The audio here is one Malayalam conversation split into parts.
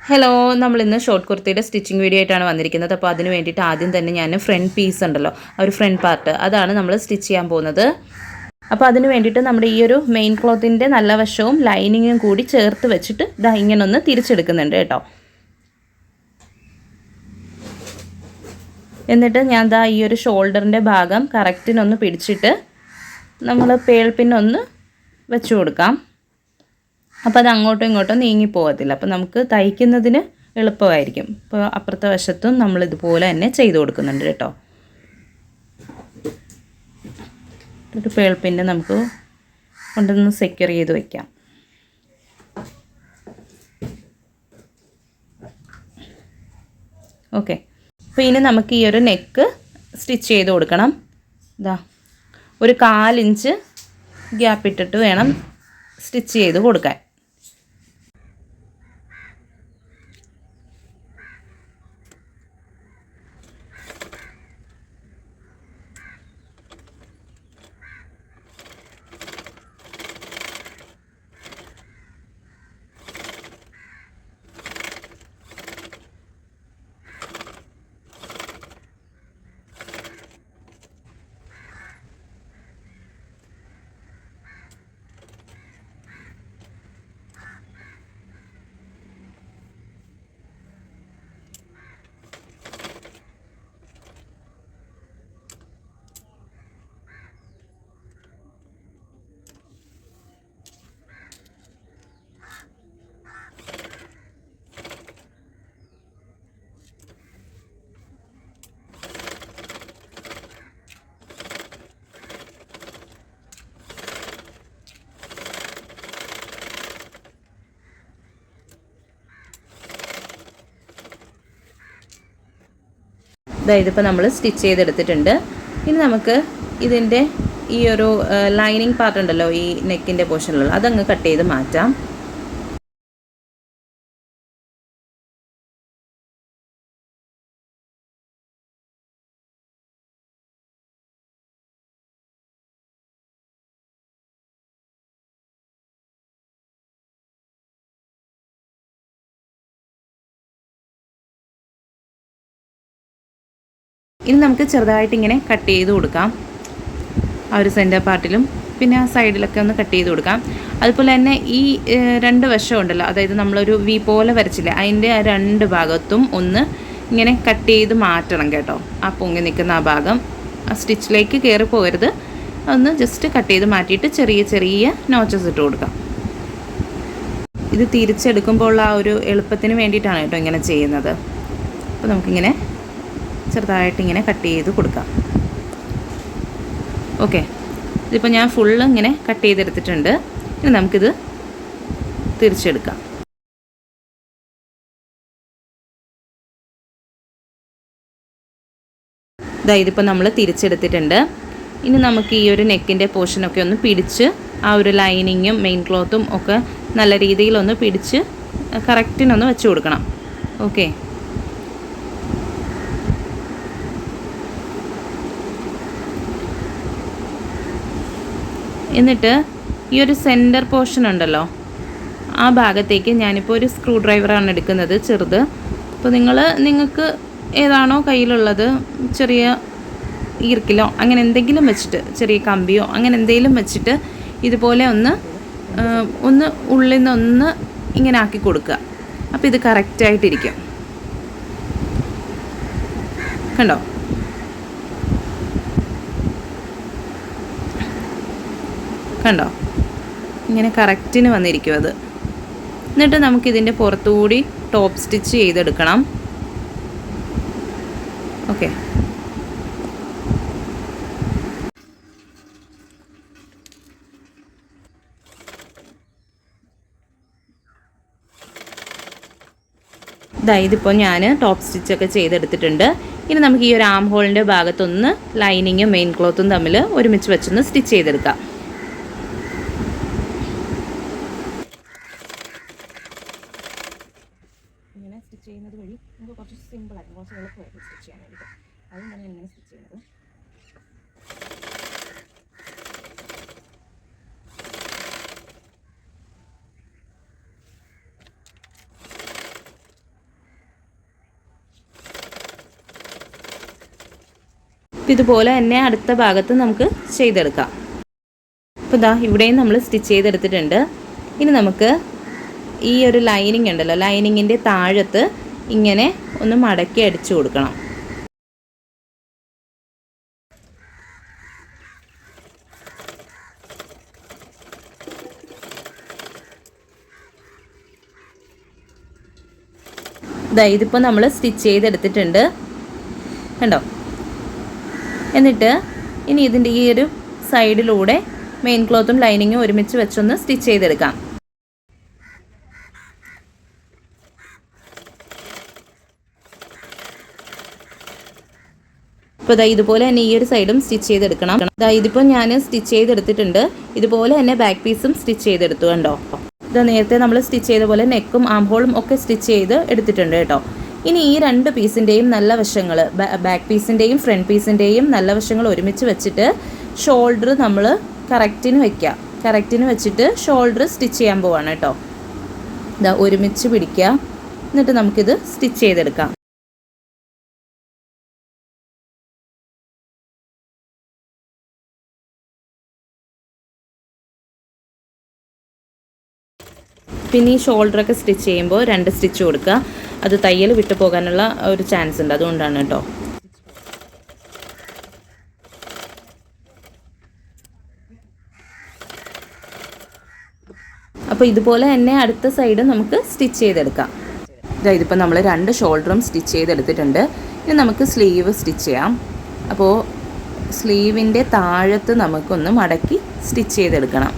ഹലോ, നമ്മൾ ഇന്ന് ഷോർട്ട് കുർത്തിയുടെ സ്റ്റിച്ചിങ് വീഡിയോ ആയിട്ടാണ് വന്നിരിക്കുന്നത്. അപ്പോൾ അതിന് വേണ്ടിയിട്ട് ആദ്യം തന്നെ ഞാൻ ഫ്രണ്ട് പീസ് ഉണ്ടല്ലോ, ഒരു ഫ്രണ്ട് പാർട്ട് അതാണ് നമ്മൾ സ്റ്റിച്ച് ചെയ്യാൻ പോകുന്നത്. അപ്പോൾ അതിന് വേണ്ടിയിട്ട് നമ്മുടെ ഈ ഒരു മെയിൻ ക്ലോത്തിൻ്റെ നല്ല വശവും ലൈനിങ്ങും കൂടി ചേർത്ത് വെച്ചിട്ട് ഇതാ ഇങ്ങനെ ഒന്ന് തിരിച്ചെടുക്കുന്നുണ്ട് കേട്ടോ. എന്നിട്ട് ഞാൻ ദാ ഈ ഒരു ഷോൾഡറിൻ്റെ ഭാഗം കറക്റ്റിനൊന്ന് പിടിച്ചിട്ട് നമ്മൾ പേൾ പിന്നൊന്ന് വെച്ച് കൊടുക്കാം. അപ്പോൾ അത് അങ്ങോട്ടും ഇങ്ങോട്ടും നീങ്ങിപ്പോകത്തില്ല. അപ്പോൾ നമുക്ക് തയ്ക്കുന്നതിന് എളുപ്പമായിരിക്കും. അപ്പോൾ അപ്പുറത്തെ വശത്തും നമ്മൾ ഇതുപോലെ തന്നെ ചെയ്ത് കൊടുക്കുന്നുണ്ട് കേട്ടോ. ഒരു പേൾപ്പിൻ്റെ നമുക്ക് കൊണ്ടൊന്ന് സെക്യൂർ ചെയ്ത് വയ്ക്കാം. ഓക്കെ, അപ്പോൾ ഇനി നമുക്ക് ഈ ഒരു നെക്ക് സ്റ്റിച്ച് ചെയ്ത് കൊടുക്കണം. ഇതാ ഒരു 1/4 ഇഞ്ച് ഗ്യാപ്പ് ഇട്ടിട്ട് വേണം സ്റ്റിച്ച് ചെയ്ത് കൊടുക്കാൻ. ഇതിപ്പോൾ നമ്മൾ സ്റ്റിച്ച് ചെയ്തെടുത്തിട്ടുണ്ട്. ഇനി നമുക്ക് ഇതിൻ്റെ ഈ ഒരു ലൈനിങ് പാർട്ട് ഉണ്ടല്ലോ, ഈ നെക്കിൻ്റെ പോർഷനിലുള്ള അതങ്ങ് കട്ട് ചെയ്ത് മാറ്റാം. ഇനി നമുക്ക് ചെറുതായിട്ട് ഇങ്ങനെ കട്ട് ചെയ്ത് കൊടുക്കാം. ആ ഒരു സെൻറ്റർ പാർട്ടിലും പിന്നെ ആ സൈഡിലൊക്കെ ഒന്ന് കട്ട് ചെയ്ത് കൊടുക്കാം. അതുപോലെ തന്നെ ഈ 2 വശം ഉണ്ടല്ലോ, അതായത് നമ്മളൊരു വി പോലെ വരച്ചില്ലേ, അതിൻ്റെ ആ 2 ഭാഗത്തും ഒന്ന് ഇങ്ങനെ കട്ട് ചെയ്ത് മാറ്റണം കേട്ടോ. ആ പൊങ്ങി നിൽക്കുന്ന ആ ഭാഗം ആ സ്റ്റിച്ചിലേക്ക് കയറി പോകരുത്. ഒന്ന് ജസ്റ്റ് കട്ട് ചെയ്ത് മാറ്റിയിട്ട് ചെറിയ ചെറിയ നോച്ചസ് ഇട്ട് കൊടുക്കാം. ഇത് തിരിച്ചെടുക്കുമ്പോൾ ആ ഒരു എളുപ്പത്തിന് വേണ്ടിയിട്ടാണ് കേട്ടോ ഇങ്ങനെ ചെയ്യുന്നത്. അപ്പോൾ നമുക്കിങ്ങനെ ചെറുതായിട്ടിങ്ങനെ കട്ട് ചെയ്ത് കൊടുക്കാം. ഓക്കെ, ഇതിപ്പോൾ ഞാൻ ഫുള്ള് ഇങ്ങനെ കട്ട് ചെയ്തെടുത്തിട്ടുണ്ട്. ഇനി നമുക്കിത് തിരിച്ചെടുക്കാം. ഇതിപ്പോൾ നമ്മൾ തിരിച്ചെടുത്തിട്ടുണ്ട്. ഇനി നമുക്ക് ഈ ഒരു നെക്കിൻ്റെ പോർഷനൊക്കെ ഒന്ന് പിടിച്ച് ആ ഒരു ലൈനിങ്ങും മെയിൻ ക്ലോത്തും ഒക്കെ നല്ല രീതിയിലൊന്ന് പിടിച്ച് കറക്റ്റിനൊന്ന് വെച്ച് കൊടുക്കണം. ഓക്കെ, എന്നിട്ട് ഈ ഒരു സെൻറ്റർ പോർഷൻ ഉണ്ടല്ലോ, ആ ഭാഗത്തേക്ക് ഞാനിപ്പോൾ ഒരു സ്ക്രൂ ഡ്രൈവറാണ് എടുക്കുന്നത്, ചെറുത്. അപ്പോൾ നിങ്ങൾക്ക് ഏതാണോ കയ്യിലുള്ളത്, ചെറിയ ഈർക്കിലോ അങ്ങനെ എന്തെങ്കിലും വെച്ചിട്ട്, ചെറിയ കമ്പിയോ അങ്ങനെ എന്തെങ്കിലും വെച്ചിട്ട് ഇതുപോലെ ഒന്ന് ഉള്ളിൽ നിന്ന് ഇങ്ങനെ ആക്കി കൊടുക്കുക. അപ്പോൾ ഇത് കറക്റ്റായിട്ടിരിക്കും. കണ്ടോ? കണ്ടോ, ഇങ്ങനെ കറക്റ്റിന് വന്നിരിക്കും അത്. എന്നിട്ട് നമുക്കിതിൻ്റെ പുറത്തുകൂടി ടോപ്പ് സ്റ്റിച്ച് ചെയ്തെടുക്കണം. ഓക്കെ, ഇതിപ്പോൾ ഞാൻ ടോപ്പ് സ്റ്റിച്ചൊക്കെ ചെയ്തെടുത്തിട്ടുണ്ട്. ഇനി നമുക്ക് ഈ ഒരു ആം ഹോളിൻ്റെ ഭാഗത്തൊന്ന് ലൈനിങ്ങും മെയിൻ ക്ലോത്തും തമ്മിൽ ഒരുമിച്ച് വെച്ചൊന്ന് സ്റ്റിച്ച് ചെയ്തെടുക്കാം. ഇങ്ങനെ സ്റ്റിച്ച് ചെയ്യുന്നത് വഴി നമുക്ക് കുറച്ച് സിമ്പിളായിരിക്കും, കുറച്ച് എളുപ്പമായിരിക്കും സ്റ്റിച്ച് ചെയ്യാൻ വേണ്ടിയിട്ട്. അതുകൊണ്ടാണ് ഞാൻ ഇങ്ങനെ സ്റ്റിച്ച് ചെയ്യുന്നത്. ഇതുപോലെ തന്നെ അടുത്ത ഭാഗത്ത് നമുക്ക് ചെയ്തെടുക്കാം. അപ്പോൾ ഇതാ ഇവിടെയും നമ്മൾ സ്റ്റിച്ച് ചെയ്തെടുത്തിട്ടുണ്ട്. ഇനി നമുക്ക് ഈ ഒരു ലൈനിങ് ഉണ്ടല്ലോ, ലൈനിങ്ങിൻ്റെ താഴത്ത് ഇങ്ങനെ ഒന്ന് മടക്കി അടിച്ചു കൊടുക്കണം. ഇതിപ്പോൾ നമ്മൾ സ്റ്റിച്ച് ചെയ്തെടുത്തിട്ടുണ്ട് കണ്ടോ. എന്നിട്ട് ഇനി ഇതിൻ്റെ ഈ ഒരു സൈഡിലൂടെ മെയിൻ ക്ലോത്തും ലൈനിങ്ങും ഒരുമിച്ച് വെച്ചൊന്ന് സ്റ്റിച്ച് ചെയ്തെടുക്കാം. ഇപ്പോൾ ഇതുപോലെ തന്നെ ഈ ഒരു സൈഡും സ്റ്റിച്ച് ചെയ്തെടുക്കണം. ഇതിപ്പോൾ ഞാൻ സ്റ്റിച്ച് ചെയ്തെടുത്തിട്ടുണ്ട്. ഇതുപോലെ തന്നെ ബാക്ക് പീസും സ്റ്റിച്ച് ചെയ്തെടുത്തു കണ്ടോ. നേരത്തെ നമ്മൾ സ്റ്റിച്ച് ചെയ്ത പോലെ നെക്കും ആം ഹോളും ഒക്കെ സ്റ്റിച്ച് ചെയ്ത് എടുത്തിട്ടുണ്ട് കേട്ടോ. ഇനി ഈ രണ്ട് പീസിൻ്റെയും നല്ല വശങ്ങൾ, ബാക്ക് പീസിൻ്റെയും ഫ്രണ്ട് പീസിൻ്റെയും നല്ല വശങ്ങൾ ഒരുമിച്ച് വെച്ചിട്ട് ഷോൾഡർ നമ്മൾ കറക്റ്റിന് വയ്ക്കുക. കറക്റ്റിന് വെച്ചിട്ട് ഷോൾഡർ സ്റ്റിച്ച് ചെയ്യാൻ പോവാണ് കേട്ടോ. ഒരുമിച്ച് പിടിക്കുക. എന്നിട്ട് നമുക്കിത് സ്റ്റിച്ച് ചെയ്തെടുക്കാം. പിന്നെ ഈ ഷോൾഡറൊക്കെ സ്റ്റിച്ച് ചെയ്യുമ്പോൾ 2 സ്റ്റിച്ച് കൊടുക്കുക. അത് തയ്യൽ വിട്ടു പോകാനുള്ള ഒരു ചാൻസ് ഉണ്ട്, അതുകൊണ്ടാണ് കേട്ടോ. അപ്പോൾ ഇതുപോലെ തന്നെ അടുത്ത സൈഡ് നമുക്ക് സ്റ്റിച്ച് ചെയ്തെടുക്കാം. ഇതിപ്പോൾ നമ്മൾ 2 ഷോൾഡറും സ്റ്റിച്ച് ചെയ്തെടുത്തിട്ടുണ്ട്. ഇനി നമുക്ക് സ്ലീവ് സ്റ്റിച്ച് ചെയ്യാം. അപ്പോൾ സ്ലീവിൻ്റെ താഴത്ത് നമുക്കൊന്ന് മടക്കി സ്റ്റിച്ച് ചെയ്തെടുക്കണം.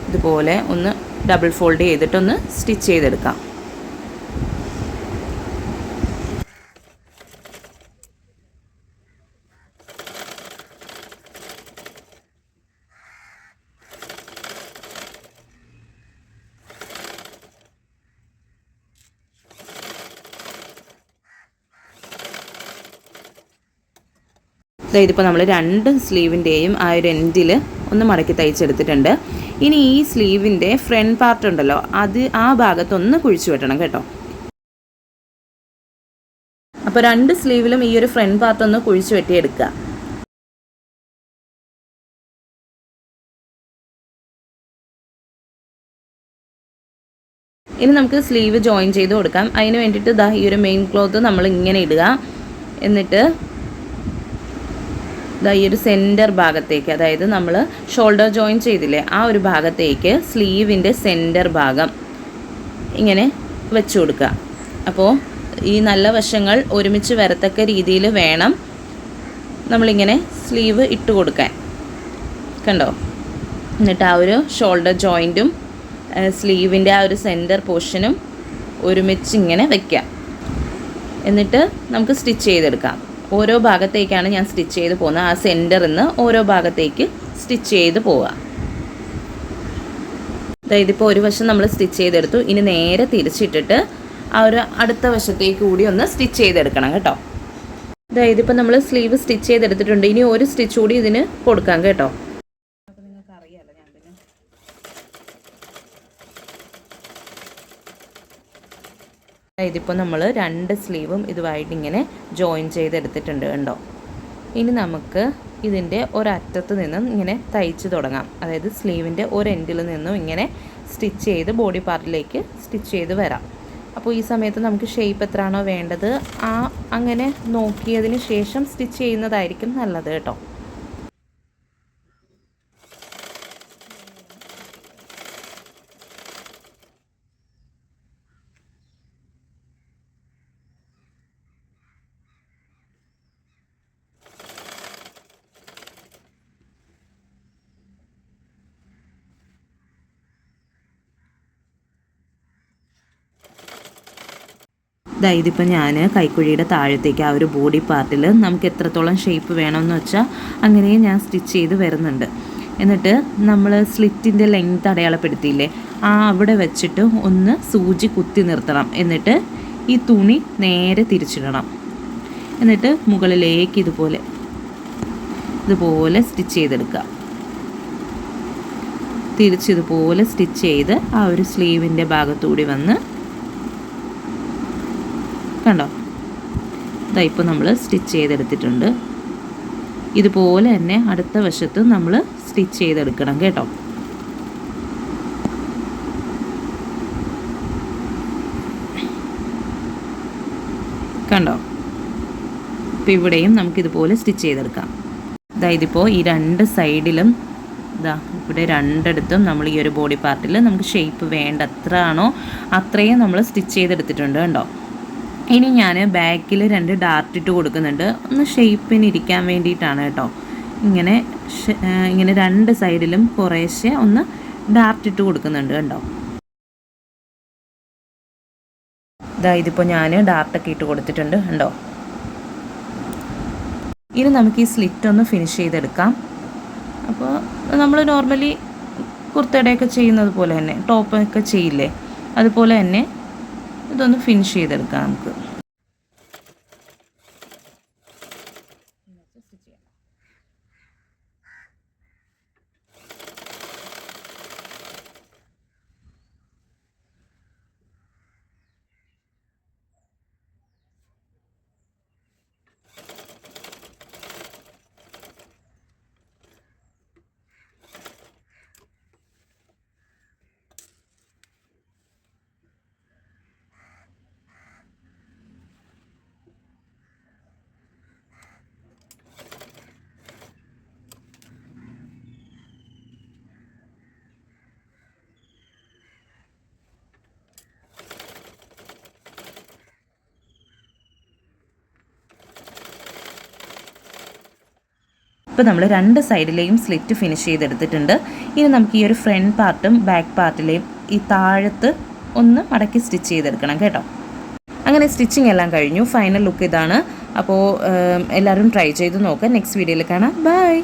ഇതുപോലെ ഒന്ന് ഡബിൾ ഫോൾഡ് ചെയ്തിട്ടൊന്ന് സ്റ്റിച്ച് ചെയ്തെടുക്കാം. ഇതിപ്പോൾ നമ്മൾ 2 സ്ലീവിൻ്റെയും ആ ഒരു എൻഡിൽ ഒന്ന് മടക്കി തയ്ച്ചെടുത്തിട്ടുണ്ട്. ഇനി ഈ സ്ലീവിൻ്റെ ഫ്രണ്ട് പാർട്ട് ഉണ്ടല്ലോ, അത് ആ ഭാഗത്തൊന്ന് കുഴിച്ചു വെട്ടണം കേട്ടോ. അപ്പോൾ 2 സ്ലീവിലും ഈ ഒരു ഫ്രണ്ട് പാർട്ട് ഒന്ന് കുഴിച്ചു വെട്ടിയെടുക്കുക. ഇനി നമുക്ക് സ്ലീവ് ജോയിൻ ചെയ്ത് കൊടുക്കാം. അതിന് വേണ്ടിയിട്ട് ഈ ഒരു മെയിൻ ക്ലോത്ത് നമ്മൾ ഇങ്ങനെ ഇടുക. എന്നിട്ട് ഈ ഒരു സെൻറ്റർ ഭാഗത്തേക്ക്, അതായത് നമ്മൾ ഷോൾഡർ ജോയിൻ ചെയ്തില്ലേ, ആ ഒരു ഭാഗത്തേക്ക് സ്ലീവിൻ്റെ സെൻറ്റർ ഭാഗം ഇങ്ങനെ വെച്ച് കൊടുക്കുക. അപ്പോൾ ഈ നല്ല വശങ്ങൾ ഒരുമിച്ച് വരത്തക്ക രീതിയിൽ വേണം നമ്മളിങ്ങനെ സ്ലീവ് ഇട്ട് കൊടുക്കാൻ കണ്ടോ. എന്നിട്ട് ആ ഒരു ഷോൾഡർ ജോയിൻറ്റും സ്ലീവിൻ്റെ ആ ഒരു സെൻറ്റർ പോർഷനും ഒരുമിച്ച് ഇങ്ങനെ വയ്ക്കാം. എന്നിട്ട് നമുക്ക് സ്റ്റിച്ച് ചെയ്തെടുക്കാം. ഓരോ ഭാഗത്തേക്കാണ് ഞാൻ സ്റ്റിച്ച് ചെയ്ത് പോകുന്നത്. ആ സെൻറ്ററിൽ നിന്ന് ഓരോ ഭാഗത്തേക്ക് സ്റ്റിച്ച് ചെയ്ത് പോവുക. ഇതിപ്പോൾ ഒരു വശം നമ്മൾ സ്റ്റിച്ച് ചെയ്തെടുത്തു. ഇനി നേരെ തിരിച്ചിട്ടിട്ട് ആ ഒരു അടുത്ത വശത്തേക്ക് കൂടി ഒന്ന് സ്റ്റിച്ച് ചെയ്തെടുക്കണം കേട്ടോ. ഇതിപ്പോൾ നമ്മൾ സ്ലീവ് സ്റ്റിച്ച് ചെയ്തെടുത്തിട്ടുണ്ട്. ഇനി ഒരു സ്റ്റിച്ച് കൂടി ഇതിന് കൊടുക്കാം കേട്ടോ. ഇതിപ്പോൾ നമ്മൾ 2 സ്ലീവും ഇതുമായിട്ട് ഇങ്ങനെ ജോയിൻ ചെയ്തെടുത്തിട്ടുണ്ട് കണ്ടോ. ഇനി നമുക്ക് ഇതിൻ്റെ ഒരറ്റത്ത് നിന്നും ഇങ്ങനെ തയ്ച്ച് തുടങ്ങാം. അതായത് സ്ലീവിൻ്റെ ഒരു എൻഡിൽ നിന്നും ഇങ്ങനെ സ്റ്റിച്ച് ചെയ്ത് ബോഡി പാർട്ടിലേക്ക് സ്റ്റിച്ച് ചെയ്ത് വരാം. അപ്പോൾ ഈ സമയത്ത് നമുക്ക് ഷേപ്പ് എത്രയാണോ വേണ്ടത് അങ്ങനെ നോക്കിയതിന് ശേഷം സ്റ്റിച്ച് ചെയ്യുന്നതായിരിക്കും നല്ലത് കേട്ടോ. ഇതിപ്പോൾ ഞാൻ കൈക്കുഴിയുടെ താഴത്തേക്ക് ആ ഒരു ബോഡി പാർട്ടിൽ നമുക്ക് എത്രത്തോളം ഷേപ്പ് വേണമെന്ന് വെച്ചാൽ അങ്ങനെ ഞാൻ സ്റ്റിച്ച് ചെയ്ത് വരുന്നുണ്ട്. എന്നിട്ട് നമ്മൾ സ്ലിറ്റിൻ്റെ ലെങ്ത് അടയാളപ്പെടുത്തിയില്ലേ, അവിടെ വെച്ചിട്ട് ഒന്ന് സൂചി കുത്തി നിർത്തണം. എന്നിട്ട് ഈ തുണി നേരെ തിരിച്ചിടണം. എന്നിട്ട് മുകളിലേക്ക് ഇതുപോലെ സ്റ്റിച്ച് ചെയ്തെടുക്കുക. തിരിച്ചിതുപോലെ സ്റ്റിച്ച് ചെയ്ത് ആ ഒരു സ്ലീവിൻ്റെ ഭാഗത്തുകൂടി വന്ന് കണ്ടോ. ഇപ്പോൾ നമ്മൾ സ്റ്റിച്ച് ചെയ്തെടുത്തിട്ടുണ്ട്. ഇതുപോലെ തന്നെ അടുത്ത വശത്ത് നമ്മൾ സ്റ്റിച്ച് ചെയ്തെടുക്കണം കേട്ടോ. കണ്ടോ? അപ്പോൾ ഇവിടെയും നമുക്കിതുപോലെ സ്റ്റിച്ച് ചെയ്തെടുക്കാം. അതായത് ഇപ്പോൾ ഈ രണ്ട് സൈഡിലും ഇവിടെ രണ്ടിടത്തും നമ്മൾ ഈ ഒരു ബോഡി പാർട്ടിൽ നമുക്ക് ഷേപ്പ് വേണ്ട എത്ര ആണോ അത്രയും നമ്മൾ സ്റ്റിച്ച് ചെയ്തെടുത്തിട്ടുണ്ട് കണ്ടോ. ഇനി ഞാൻ ബാക്കിൽ 2 ഡാർട്ട് ഇട്ട് കൊടുക്കുന്നുണ്ട്, ഒന്ന് ഷേപ്പിന് ഇരിക്കാൻ വേണ്ടിയിട്ടാണ് കേട്ടോ. ഇങ്ങനെ 2 സൈഡിലും കുറേശ്ശെ ഒന്ന് ഡാർട്ട് ഇട്ട് കൊടുക്കുന്നുണ്ട് കണ്ടോ. ഇതിപ്പോൾ ഞാൻ ഡാർട്ടൊക്കെ ഇട്ട് കൊടുത്തിട്ടുണ്ട് കണ്ടോ. ഇനി നമുക്ക് ഈ സ്ലിറ്റ് ഒന്ന് ഫിനിഷ് ചെയ്തെടുക്കാം. അപ്പോൾ നമ്മൾ നോർമലി കുർത്തയുടെയൊക്കെ ചെയ്യുന്നത് പോലെ തന്നെ, ടോപ്പൊക്കെ ചെയ്യില്ലേ, അതുപോലെ തന്നെ ഇതൊന്ന് ഫിനിഷ് ചെയ്തെടുക്കാം നമുക്ക്. ഇപ്പോൾ നമ്മൾ 2 സൈഡിലെയും സ്ലിറ്റ് ഫിനിഷ് ചെയ്തെടുത്തിട്ടുണ്ട്. ഇനി നമുക്ക് ഈ ഒരു ഫ്രണ്ട് പാർട്ടും ബാക്ക് പാർട്ടിലെയും ഈ താഴത്ത് ഒന്ന് മടക്കി സ്റ്റിച്ച് ചെയ്തെടുക്കണം കേട്ടോ. അങ്ങനെ സ്റ്റിച്ചിങ് എല്ലാം കഴിഞ്ഞു. ഫൈനൽ ലുക്ക് ഇതാണ്. അപ്പോൾ എല്ലാവരും ട്രൈ ചെയ്ത് നോക്കാം. നെക്സ്റ്റ് വീഡിയോയിൽ കാണാം. ബൈ.